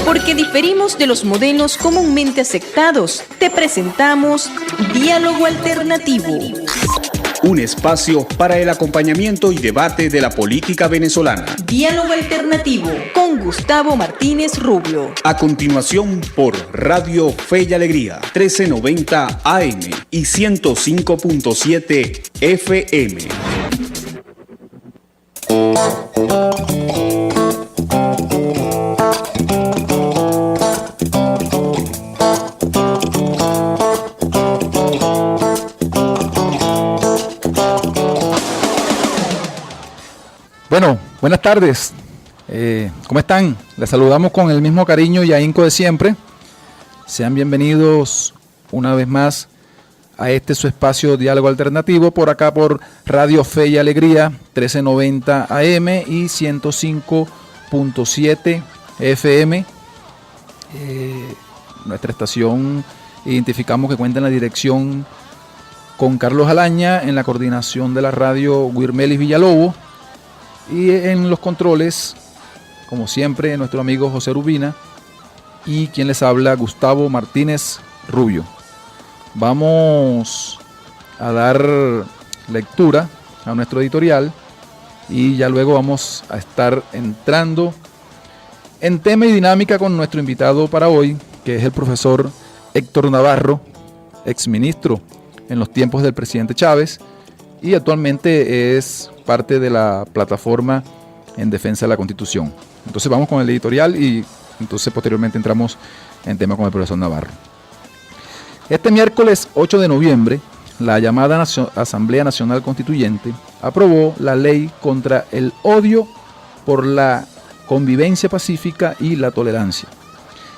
Porque diferimos de los modelos comúnmente aceptados, te presentamos Diálogo Alternativo. Un espacio para el acompañamiento y debate de la política venezolana. Diálogo Alternativo con Gustavo Martínez Rubio. A continuación por Radio Fe y Alegría, 1390 AM y 105.7 FM. Bueno, buenas tardes. ¿Cómo están? Les saludamos con el mismo cariño y ahínco de siempre. Sean bienvenidos una vez más a este su espacio Diálogo Alternativo, por acá por Radio Fe y Alegría, 1390 AM y 105.7 FM. Nuestra estación identificamos que cuenta en la dirección con Carlos Alaña, en la coordinación de la radio Wirmelis Villalobos, y en los controles, como siempre, nuestro amigo José Rubina, y quien les habla, Gustavo Martínez Rubio. Vamos a dar lectura a nuestro editorial y ya luego vamos a estar entrando en tema y dinámica con nuestro invitado para hoy, que es el profesor Héctor Navarro, exministro en los tiempos del presidente Chávez, y actualmente es parte de la plataforma en defensa de la Constitución. Entonces vamos con el editorial y entonces posteriormente entramos en tema con el profesor Navarro. Este miércoles 8 de noviembre, la llamada Asamblea Nacional Constituyente aprobó la ley contra el odio por la convivencia pacífica y la tolerancia,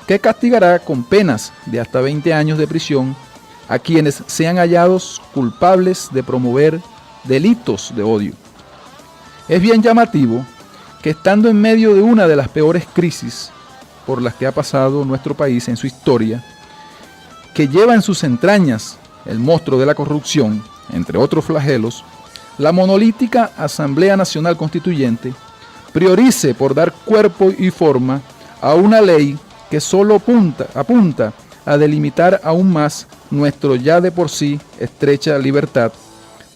que castigará con penas de hasta 20 años de prisión a quienes sean hallados culpables de promover delitos de odio. Es bien llamativo que, estando en medio de una de las peores crisis por las que ha pasado nuestro país en su historia, que lleva en sus entrañas el monstruo de la corrupción, entre otros flagelos, la monolítica Asamblea Nacional Constituyente priorice por dar cuerpo y forma a una ley que solo apunta a delimitar aún más nuestro ya de por sí estrecha libertad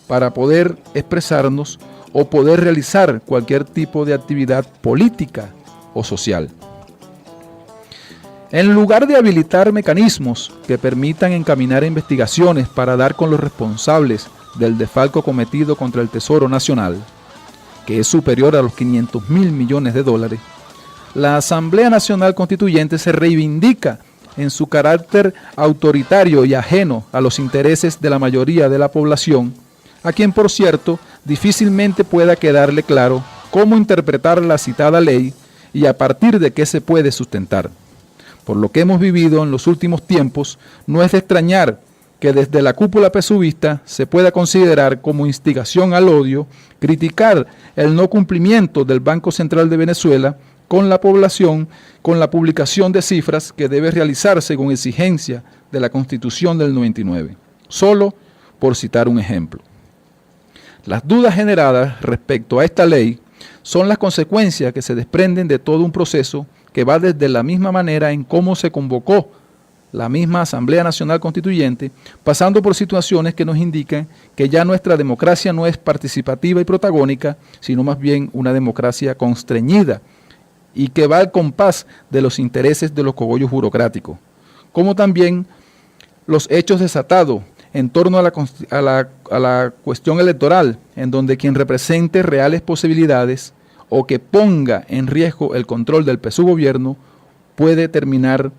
para poder expresarnos o poder realizar cualquier tipo de actividad política o social. En lugar de habilitar mecanismos que permitan encaminar investigaciones para dar con los responsables del desfalco cometido contra el Tesoro Nacional, que es superior a los 500.000 millones de dólares, la Asamblea Nacional Constituyente se reivindica en su carácter autoritario y ajeno a los intereses de la mayoría de la población, a quien, por cierto, difícilmente pueda quedarle claro cómo interpretar la citada ley y a partir de qué se puede sustentar. Por lo que hemos vivido en los últimos tiempos, no es de extrañar que desde la cúpula pesuvista se pueda considerar como instigación al odio criticar el no cumplimiento del Banco Central de Venezuela con la población, con la publicación de cifras que debe realizarse con exigencia de la Constitución del 99, solo por citar un ejemplo. Las dudas generadas respecto a esta ley son las consecuencias que se desprenden de todo un proceso que va desde la misma manera en cómo se convocó la misma Asamblea Nacional Constituyente, pasando por situaciones que nos indican que ya nuestra democracia no es participativa y protagónica, sino más bien una democracia constreñida y que va al compás de los intereses de los cogollos burocráticos, como también los hechos desatados en torno a la cuestión electoral, en donde quien represente reales posibilidades o que ponga en riesgo el control del PSUV gobierno puede terminar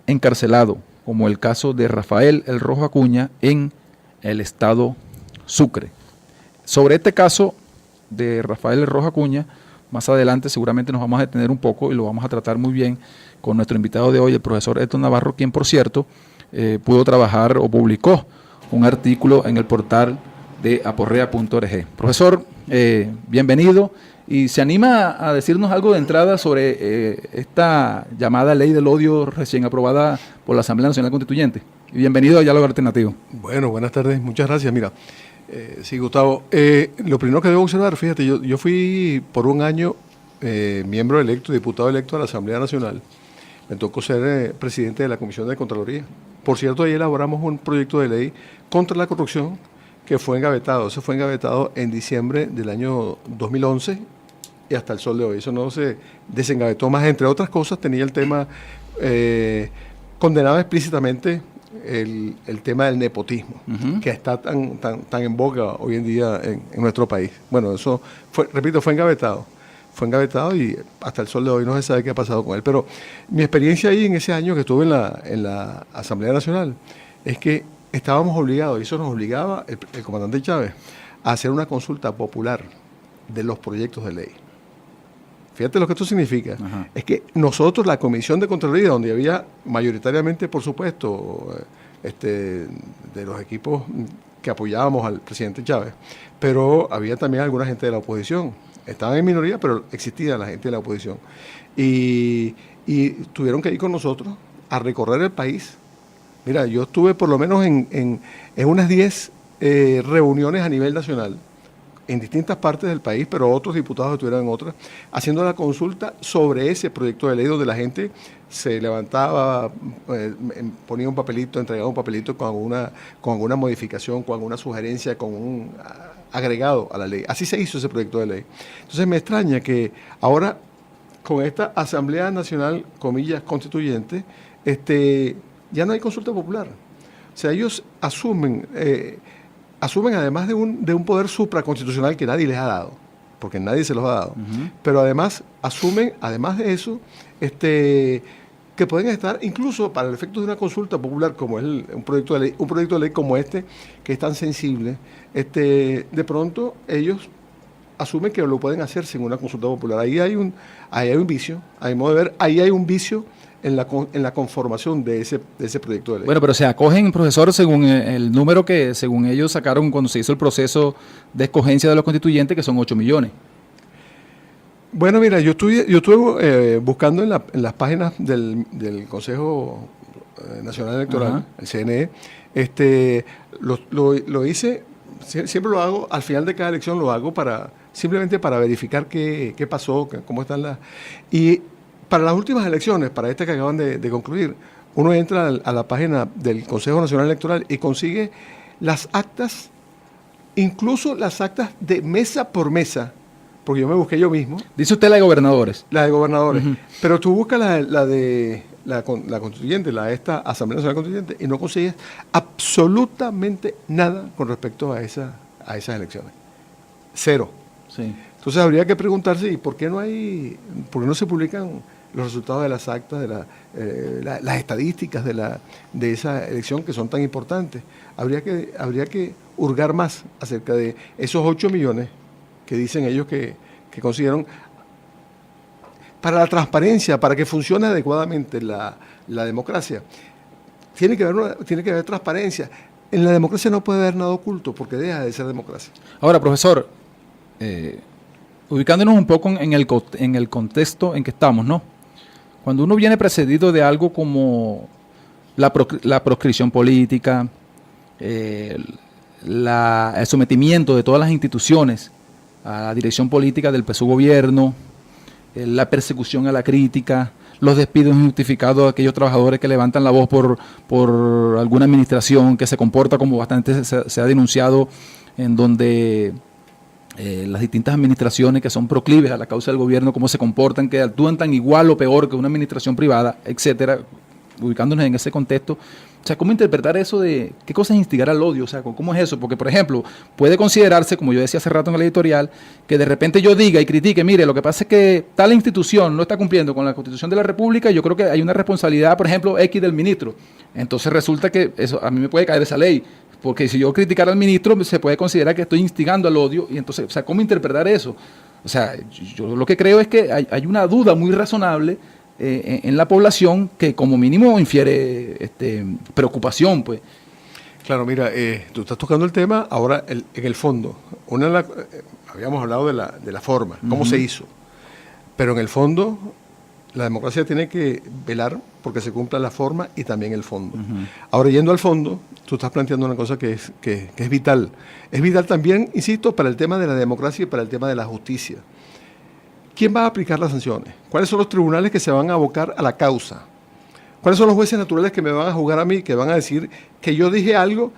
encarcelado, como el caso de Rafael El Rojo Acuña en el estado Sucre. Sobre este caso de Rafael El Rojo Acuña, más adelante seguramente nos vamos a detener un poco y lo vamos a tratar muy bien con nuestro invitado de hoy, el profesor Héctor Navarro, quien, por cierto, pudo trabajar o publicó un artículo en el portal de aporrea.org. Profesor, bienvenido, y se anima a decirnos algo de entrada sobre esta llamada ley del odio recién aprobada por la Asamblea Nacional Constituyente. Y bienvenido a Diálogo Alternativo. Bueno, buenas tardes, muchas gracias. Mira, sí, Gustavo, lo primero que debo observar, fíjate, yo fui por un año miembro electo, diputado electo a la Asamblea Nacional, me tocó ser presidente de la Comisión de Contraloría. Por cierto, ahí elaboramos un proyecto de ley contra la corrupción que fue engavetado. Eso fue engavetado en diciembre del año 2011 y hasta el sol de hoy. Eso no se desengavetó más. Entre otras cosas, tenía el tema, condenaba explícitamente el tema del nepotismo, que está tan en boga hoy en día en nuestro país. Bueno, eso fue, repito, fue engavetado y hasta el sol de hoy no se sabe qué ha pasado con él. Pero mi experiencia ahí en ese año que estuve en la Asamblea Nacional es que estábamos obligados, y eso nos obligaba el comandante Chávez, a hacer una consulta popular de los proyectos de ley. Fíjate lo que esto significa. Ajá. Es que nosotros, la Comisión de Contraloría, donde había mayoritariamente, por supuesto, de los equipos que apoyábamos al presidente Chávez, pero había también alguna gente de la oposición. Estaban en minoría, pero existía la gente de la oposición. Y tuvieron que ir con nosotros a recorrer el país. Mira, yo estuve por lo menos en unas 10 reuniones a nivel nacional, en distintas partes del país, pero otros diputados estuvieron en otras, haciendo la consulta sobre ese proyecto de ley donde la gente se levantaba, ponía un papelito, entregaba un papelito con alguna modificación, con alguna sugerencia, con un agregado a la ley. Así se hizo ese proyecto de ley. Entonces me extraña que ahora, con esta Asamblea Nacional, comillas, constituyente, ya no hay consulta popular. O sea, ellos asumen además de un poder supraconstitucional que nadie les ha dado, porque nadie se los ha dado, pero además asumen, además de eso, que pueden estar, incluso para el efecto de una consulta popular, como es un proyecto de ley como este, que es tan sensible, de pronto ellos asumen que lo pueden hacer sin una consulta popular. Ahí hay un vicio, a mi modo de ver, ahí hay un vicio en la conformación de ese proyecto de ley. Bueno, pero se acogen, profesor, según el número que según ellos sacaron cuando se hizo el proceso de escogencia de los constituyentes, que son 8 millones. Bueno, mira, yo estuve buscando en las páginas del Consejo Nacional Electoral, ajá, el CNE, lo hice, siempre lo hago, al final de cada elección lo hago simplemente para verificar qué pasó, cómo están y para las últimas elecciones, para esta que acaban de concluir, uno entra a la página del Consejo Nacional Electoral y consigue las actas, incluso las actas de mesa por mesa, porque yo me busqué yo mismo. Dice usted la de gobernadores. La de gobernadores. Pero tú buscas la constituyente, esta Asamblea Nacional Constituyente, y no consigues absolutamente nada con respecto a esas elecciones. Cero. Sí. Entonces habría que preguntarse, ¿y por qué no se publican los resultados de las actas, de las estadísticas de esa elección que son tan importantes? Habría que hurgar más acerca de esos 8 millones que dicen ellos que consiguieron para la transparencia, para que funcione adecuadamente la democracia. Tiene que haber transparencia. En la democracia no puede haber nada oculto porque deja de ser democracia. Ahora, profesor, ubicándonos un poco en el contexto en que estamos, ¿no? Cuando uno viene precedido de algo como la proscripción política, el sometimiento de todas las instituciones a la dirección política del su gobierno, la persecución a la crítica, los despidos injustificados de aquellos trabajadores que levantan la voz por alguna administración que se comporta como bastante se ha denunciado, en donde las distintas administraciones que son proclives a la causa del gobierno, cómo se comportan, que actúan tan igual o peor que una administración privada, etcétera, ubicándonos en ese contexto. O sea, ¿cómo interpretar eso de qué cosa es instigar al odio? O sea, ¿cómo es eso? Porque, por ejemplo, puede considerarse, como yo decía hace rato en el editorial, que de repente yo diga y critique, mire, lo que pasa es que tal institución no está cumpliendo con la Constitución de la República y yo creo que hay una responsabilidad, por ejemplo, X del ministro. Entonces resulta que eso a mí me puede caer esa ley. Porque si yo criticara al ministro, se puede considerar que estoy instigando al odio. Y entonces, o sea, ¿cómo interpretar eso? O sea, yo lo que creo es que hay una duda muy razonable en la población que como mínimo infiere preocupación, pues. Claro, mira, tú estás tocando el tema ahora en el fondo. Habíamos hablado de la forma, cómo se hizo. Pero en el fondo, la democracia tiene que velar porque se cumpla la forma y también el fondo. Ahora, yendo al fondo, tú estás planteando una cosa que es vital. Es vital también, insisto, para el tema de la democracia y para el tema de la justicia. ¿Quién va a aplicar las sanciones? ¿Cuáles son los tribunales que se van a abocar a la causa? ¿Cuáles son los jueces naturales que me van a juzgar a mí, que van a decir que yo dije algo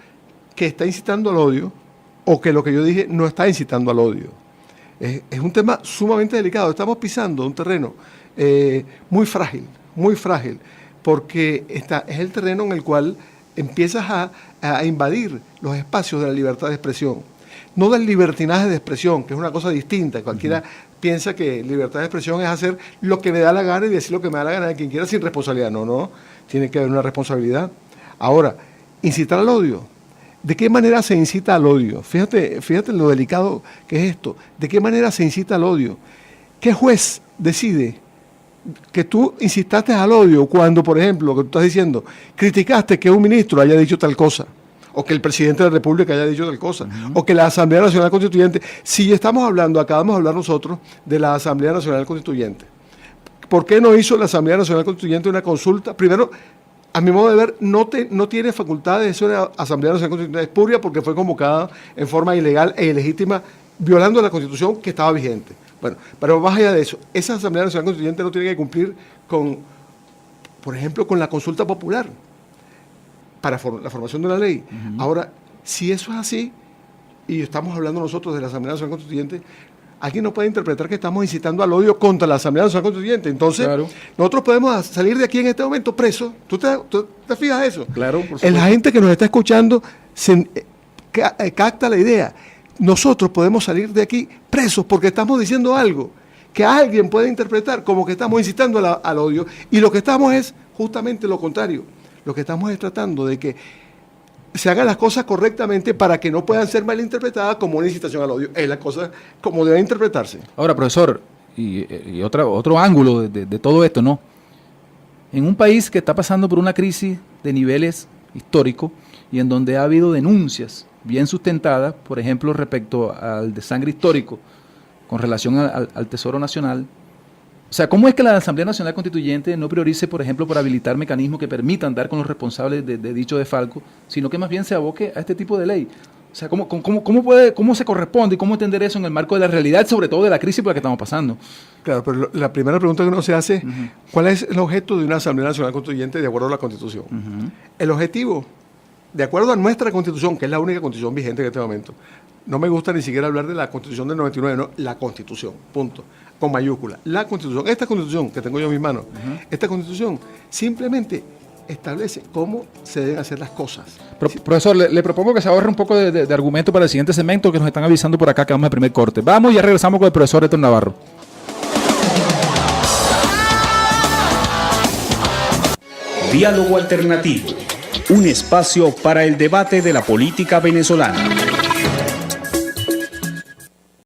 que está incitando al odio o que lo que yo dije no está incitando al odio? Es un tema sumamente delicado. Estamos pisando un terreno muy frágil, porque es el terreno en el cual empiezas a invadir los espacios de la libertad de expresión. No del libertinaje de expresión, que es una cosa distinta. Cualquiera piensa que libertad de expresión es hacer lo que me da la gana y decir lo que me da la gana de quien quiera sin responsabilidad. No, tiene que haber una responsabilidad. Ahora, incitar al odio. ¿De qué manera se incita al odio? Fíjate lo delicado que es esto. ¿De qué manera se incita al odio? ¿Qué juez decide que tú incitaste al odio cuando, por ejemplo, lo que tú estás diciendo, criticaste que un ministro haya dicho tal cosa, o que el presidente de la República haya dicho tal cosa, o que la Asamblea Nacional Constituyente? Si estamos hablando, acabamos de hablar nosotros de la Asamblea Nacional Constituyente. ¿Por qué no hizo la Asamblea Nacional Constituyente una consulta? Primero, a mi modo de ver, no tiene facultades de ser una Asamblea Nacional Constituyente espuria porque fue convocada en forma ilegal e ilegítima, violando la Constitución que estaba vigente. Bueno, pero más allá de eso, esa Asamblea Nacional Constituyente no tiene que cumplir con, por ejemplo, con la consulta popular para la formación de una ley. Ahora, si eso es así, y estamos hablando nosotros de la Asamblea Nacional Constituyente, alguien no puede interpretar que estamos incitando al odio contra la Asamblea Nacional Constituyente. Entonces, claro, nosotros podemos salir de aquí en este momento presos. ¿Tú te fijas eso? Claro, por supuesto. La gente que nos está escuchando capta la idea. Nosotros podemos salir de aquí presos porque estamos diciendo algo que alguien puede interpretar como que estamos incitando al odio, y lo que estamos es justamente lo contrario. Lo que estamos es tratando de que se hagan las cosas correctamente para que no puedan ser malinterpretadas como una incitación al odio. Es la cosa como debe interpretarse. Ahora, profesor, y otro ángulo de todo esto, ¿no? En un país que está pasando por una crisis de niveles históricos y en donde ha habido denuncias bien sustentadas, por ejemplo, respecto al desangre histórico con relación al Tesoro Nacional. O sea, ¿cómo es que la Asamblea Nacional Constituyente no priorice, por ejemplo, por habilitar mecanismos que permitan dar con los responsables de dicho desfalco, sino que más bien se aboque a este tipo de ley? O sea, ¿cómo se corresponde y cómo entender eso en el marco de la realidad, sobre todo de la crisis por la que estamos pasando? Claro, pero la primera pregunta que uno se hace es, ¿cuál es el objeto de una Asamblea Nacional Constituyente de acuerdo a la Constitución? El objetivo, de acuerdo a nuestra Constitución, que es la única Constitución vigente en este momento, no me gusta ni siquiera hablar de la Constitución del 99, no, la Constitución, punto, con mayúscula. La Constitución, esta Constitución que tengo yo en mis manos, esta Constitución simplemente establece cómo se deben hacer las cosas. Profesor, le propongo que se ahorre un poco de argumento para el siguiente segmento, que nos están avisando por acá que vamos al primer corte. Vamos y ya regresamos con el profesor Héctor Navarro. Diálogo Alternativo, un espacio para el debate de la política venezolana.